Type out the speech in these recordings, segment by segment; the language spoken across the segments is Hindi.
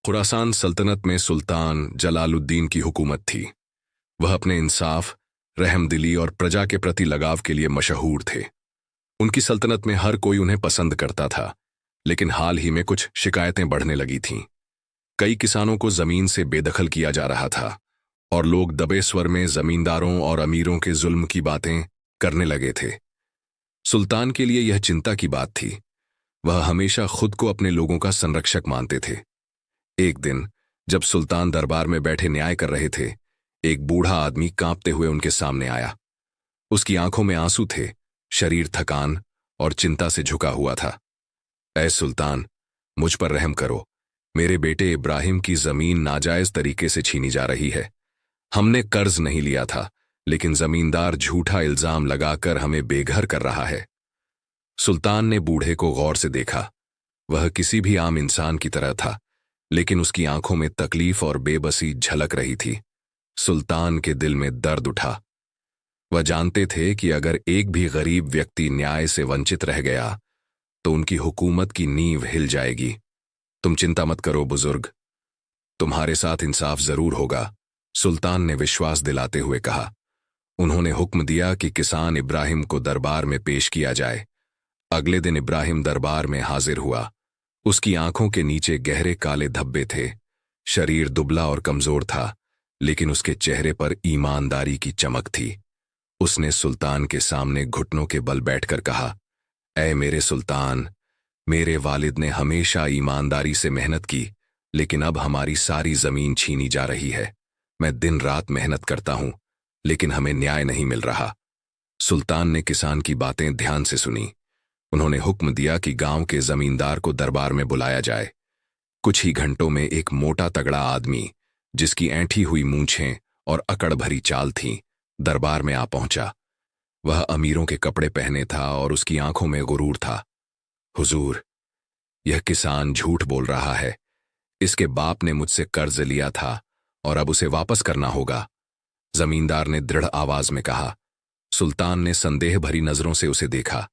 खुरासान सल्तनत में सुल्तान जलालुद्दीन की हुकूमत थी। वह अपने इंसाफ, रहमदिली और प्रजा के प्रति लगाव के लिए मशहूर थे। उनकी सल्तनत में हर कोई उन्हें पसंद करता था, लेकिन हाल ही में कुछ शिकायतें बढ़ने लगी थीं। कई किसानों को जमीन से बेदखल किया जा रहा था और लोग दबे स्वर में जमींदारों और अमीरों के जुल्म की बातें करने लगे थे। सुल्तान के लिए यह चिंता की बात थी। वह हमेशा खुद को अपने लोगों का संरक्षक मानते थे। एक दिन जब सुल्तान दरबार में बैठे न्याय कर रहे थे, एक बूढ़ा आदमी कांपते हुए उनके सामने आया। उसकी आंखों में आंसू थे, शरीर थकान और चिंता से झुका हुआ था। ऐ सुल्तान, मुझ पर रहम करो। मेरे बेटे इब्राहिम की जमीन नाजायज तरीके से छीनी जा रही है। हमने कर्ज नहीं लिया था, लेकिन जमींदार झूठा इल्जाम लगाकर हमें बेघर कर रहा है। सुल्तान ने बूढ़े को गौर से देखा। वह किसी भी आम इंसान की तरह था, लेकिन उसकी आंखों में तकलीफ और बेबसी झलक रही थी। सुल्तान के दिल में दर्द उठा। वह जानते थे कि अगर एक भी गरीब व्यक्ति न्याय से वंचित रह गया तो उनकी हुकूमत की नींव हिल जाएगी। तुम चिंता मत करो बुजुर्ग, तुम्हारे साथ इंसाफ जरूर होगा, सुल्तान ने विश्वास दिलाते हुए कहा। उन्होंने हुक्म दिया कि किसान इब्राहिम को दरबार में पेश किया जाए। अगले दिन इब्राहिम दरबार में हाजिर हुआ। उसकी आंखों के नीचे गहरे काले धब्बे थे। शरीर दुबला और कमजोर था, लेकिन उसके चेहरे पर ईमानदारी की चमक थी। उसने सुल्तान के सामने घुटनों के बल बैठकर कहा, ऐ मेरे सुल्तान, मेरे वालिद ने हमेशा ईमानदारी से मेहनत की, लेकिन अब हमारी सारी जमीन छीनी जा रही है। मैं दिन रात मेहनत करता हूं, लेकिन हमें न्याय नहीं मिल रहा। सुल्तान ने किसान की बातें ध्यान से सुनी। उन्होंने हुक्म दिया कि गांव के जमींदार को दरबार में बुलाया जाए। कुछ ही घंटों में एक मोटा तगड़ा आदमी, जिसकी ऐंठी हुई मूंछें और अकड़ भरी चाल थीं, दरबार में आ पहुंचा। वह अमीरों के कपड़े पहने था और उसकी आंखों में गुरूर था। हुजूर, यह किसान झूठ बोल रहा है। इसके बाप ने मुझसे कर्ज लिया था और अब उसे वापस करना होगा, जमींदार ने दृढ़ आवाज में कहा। सुल्तान ने संदेह भरी नजरों से उसे देखा।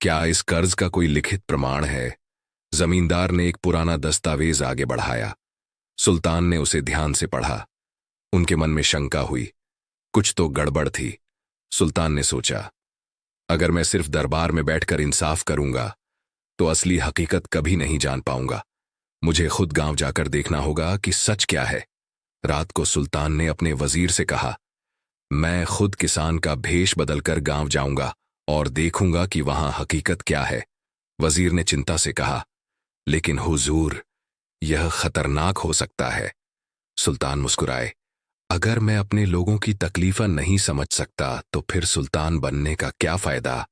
क्या इस कर्ज का कोई लिखित प्रमाण है? जमींदार ने एक पुराना दस्तावेज आगे बढ़ाया। सुल्तान ने उसे ध्यान से पढ़ा। उनके मन में शंका हुई। कुछ तो गड़बड़ थी। सुल्तान ने सोचा, अगर मैं सिर्फ दरबार में बैठकर इंसाफ करूंगा तो असली हकीकत कभी नहीं जान पाऊंगा। मुझे खुद गांव जाकर देखना होगा कि सच क्या है। रात को सुल्तान ने अपने वजीर से कहा, मैं खुद किसान का भेष बदलकर गांव जाऊंगा और देखूंगा कि वहां हकीकत क्या है। वजीर ने चिंता से कहा, लेकिन हुजूर, यह खतरनाक हो सकता है। सुल्तान मुस्कुराए। अगर मैं अपने लोगों की तकलीफें नहीं समझ सकता तो फिर सुल्तान बनने का क्या फायदा?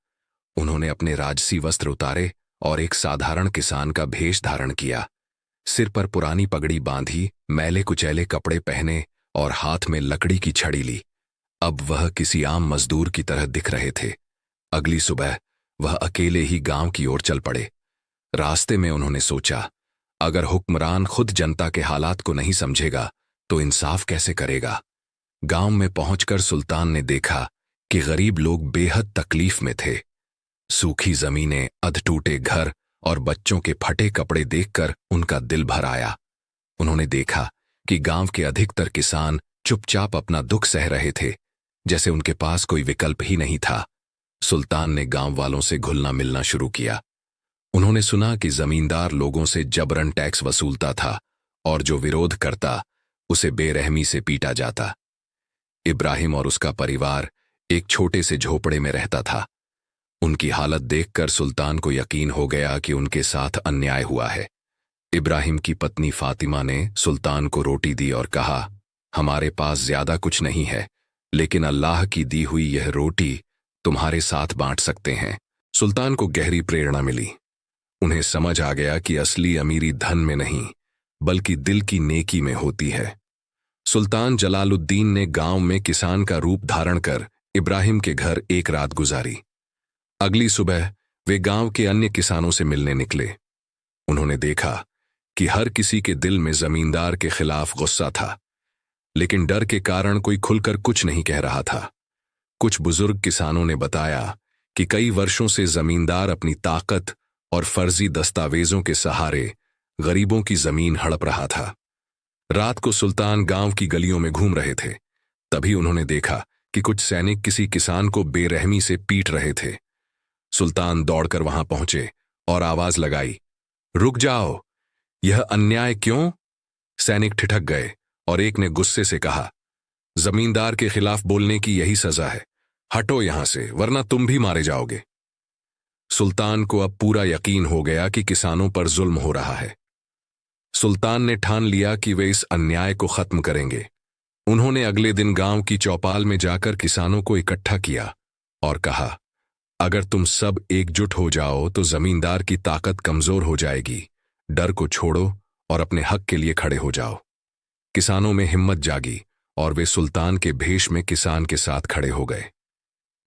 उन्होंने अपने राजसी वस्त्र उतारे और एक साधारण किसान का भेष धारण किया। सिर पर पुरानी पगड़ी बांधी, मैले कुचैले कपड़े पहने और हाथ में लकड़ी की छड़ी ली। अब वह किसी आम मजदूर की तरह दिख रहे थे। अगली सुबह वह अकेले ही गांव की ओर चल पड़े। रास्ते में उन्होंने सोचा, अगर हुक्मरान खुद जनता के हालात को नहीं समझेगा तो इंसाफ कैसे करेगा? गांव में पहुंचकर सुल्तान ने देखा कि गरीब लोग बेहद तकलीफ में थे। सूखी जमीनें, अधटूटे घर और बच्चों के फटे कपड़े देखकर उनका दिल भर आया। उन्होंने देखा कि गांव के अधिकतर किसान चुपचाप अपना दुख सह रहे थे, जैसे उनके पास कोई विकल्प ही नहीं था। सुल्तान ने गांव वालों से घुलना मिलना शुरू किया। उन्होंने सुना कि जमींदार लोगों से जबरन टैक्स वसूलता था और जो विरोध करता उसे बेरहमी से पीटा जाता। इब्राहिम और उसका परिवार एक छोटे से झोपड़े में रहता था। उनकी हालत देखकर सुल्तान को यकीन हो गया कि उनके साथ अन्याय हुआ है। इब्राहिम की पत्नी फातिमा ने सुल्तान को रोटी दी और कहा, हमारे पास ज्यादा कुछ नहीं है, लेकिन अल्लाह की दी हुई यह रोटी तुम्हारे साथ बांट सकते हैं। सुल्तान को गहरी प्रेरणा मिली। उन्हें समझ आ गया कि असली अमीरी धन में नहीं, बल्कि दिल की नेकी में होती है। सुल्तान जलालुद्दीन ने गांव में किसान का रूप धारण कर इब्राहिम के घर एक रात गुजारी। अगली सुबह वे गांव के अन्य किसानों से मिलने निकले। उन्होंने देखा कि हर किसी के दिल में जमींदार के खिलाफ गुस्सा था, लेकिन डर के कारण कोई खुलकर कुछ नहीं कह रहा था। कुछ बुजुर्ग किसानों ने बताया कि कई वर्षों से जमींदार अपनी ताकत और फर्जी दस्तावेजों के सहारे गरीबों की जमीन हड़प रहा था। रात को सुल्तान गांव की गलियों में घूम रहे थे। तभी उन्होंने देखा कि कुछ सैनिक किसी किसान को बेरहमी से पीट रहे थे। सुल्तान दौड़कर वहां पहुंचे और आवाज लगाई, रुक जाओ, यह अन्याय क्यों? सैनिक ठिठक गए और एक ने गुस्से से कहा, जमींदार के खिलाफ बोलने की यही सजा है, हटो यहां से वरना तुम भी मारे जाओगे। सुल्तान को अब पूरा यकीन हो गया कि किसानों पर जुल्म हो रहा है। सुल्तान ने ठान लिया कि वे इस अन्याय को खत्म करेंगे। उन्होंने अगले दिन गांव की चौपाल में जाकर किसानों को इकट्ठा किया और कहा, अगर तुम सब एकजुट हो जाओ तो जमींदार की ताकत कमजोर हो जाएगी। डर को छोड़ो और अपने हक के लिए खड़े हो जाओ। किसानों में हिम्मत जागी और वे सुल्तान के भेष में किसान के साथ खड़े हो गए।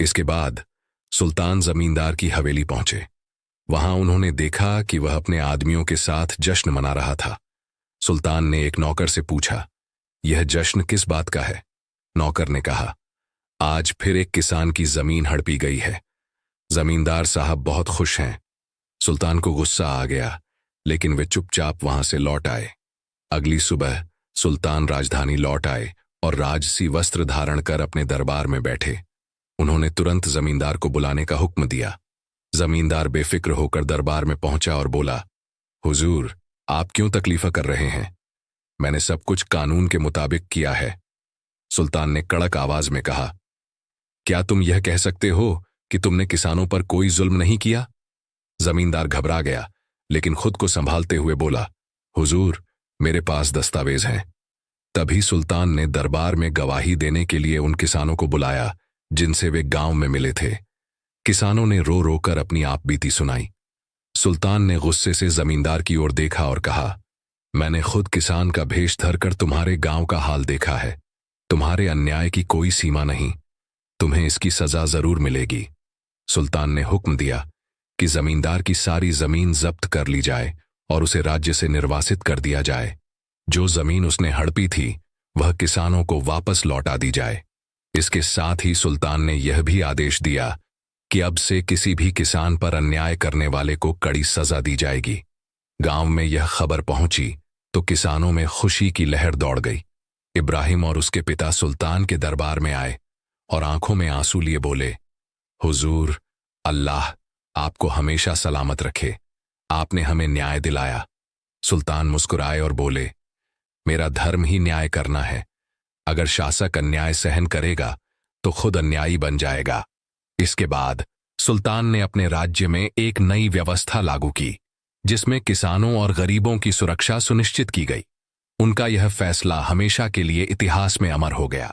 इसके बाद सुल्तान जमींदार की हवेली पहुंचे। वहां उन्होंने देखा कि वह अपने आदमियों के साथ जश्न मना रहा था। सुल्तान ने एक नौकर से पूछा, यह जश्न किस बात का है? नौकर ने कहा, आज फिर एक किसान की जमीन हड़पी गई है। जमींदार साहब बहुत खुश हैं। सुल्तान को गुस्सा आ गया, लेकिन वे चुपचाप वहां से लौट आए। अगली सुबह सुल्तान राजधानी लौट आए और राजसी वस्त्र धारण कर अपने दरबार में बैठे। उन्होंने तुरंत जमींदार को बुलाने का हुक्म दिया। जमींदार बेफिक्र होकर दरबार में पहुंचा और बोला, हुजूर, आप क्यों तकलीफा कर रहे हैं? मैंने सब कुछ कानून के मुताबिक किया है। सुल्तान ने कड़क आवाज में कहा, क्या तुम यह कह सकते हो कि तुमने किसानों पर कोई जुल्म नहीं किया? जमींदार घबरा गया, लेकिन खुद को संभालते हुए बोला, हुजूर, मेरे पास दस्तावेज हैं। तभी सुल्तान ने दरबार में गवाही देने के लिए उन किसानों को बुलाया जिनसे वे गांव में मिले थे। किसानों ने रो रो कर अपनी आपबीती सुनाई। सुल्तान ने गुस्से से जमींदार की ओर देखा और कहा, मैंने खुद किसान का भेष धरकर तुम्हारे गांव का हाल देखा है। तुम्हारे अन्याय की कोई सीमा नहीं, तुम्हें इसकी सजा जरूर मिलेगी। सुल्तान ने हुक्म दिया कि जमींदार की सारी जमीन जब्त कर ली जाए और उसे राज्य से निर्वासित कर दिया जाए। जो जमीन उसने हड़पी थी वह किसानों को वापस लौटा दी जाए। इसके साथ ही सुल्तान ने यह भी आदेश दिया कि अब से किसी भी किसान पर अन्याय करने वाले को कड़ी सजा दी जाएगी। गांव में यह खबर पहुंची तो किसानों में खुशी की लहर दौड़ गई। इब्राहिम और उसके पिता सुल्तान के दरबार में आए और आंखों में आंसू लिए बोले, हुजूर, अल्लाह आपको हमेशा सलामत रखे, आपने हमें न्याय दिलाया। सुल्तान मुस्कुराए और बोले, मेरा धर्म ही न्याय करना है। अगर शासक अन्याय सहन करेगा तो खुद अन्यायी बन जाएगा। इसके बाद सुल्तान ने अपने राज्य में एक नई व्यवस्था लागू की जिसमें किसानों और गरीबों की सुरक्षा सुनिश्चित की गई। उनका यह फैसला हमेशा के लिए इतिहास में अमर हो गया।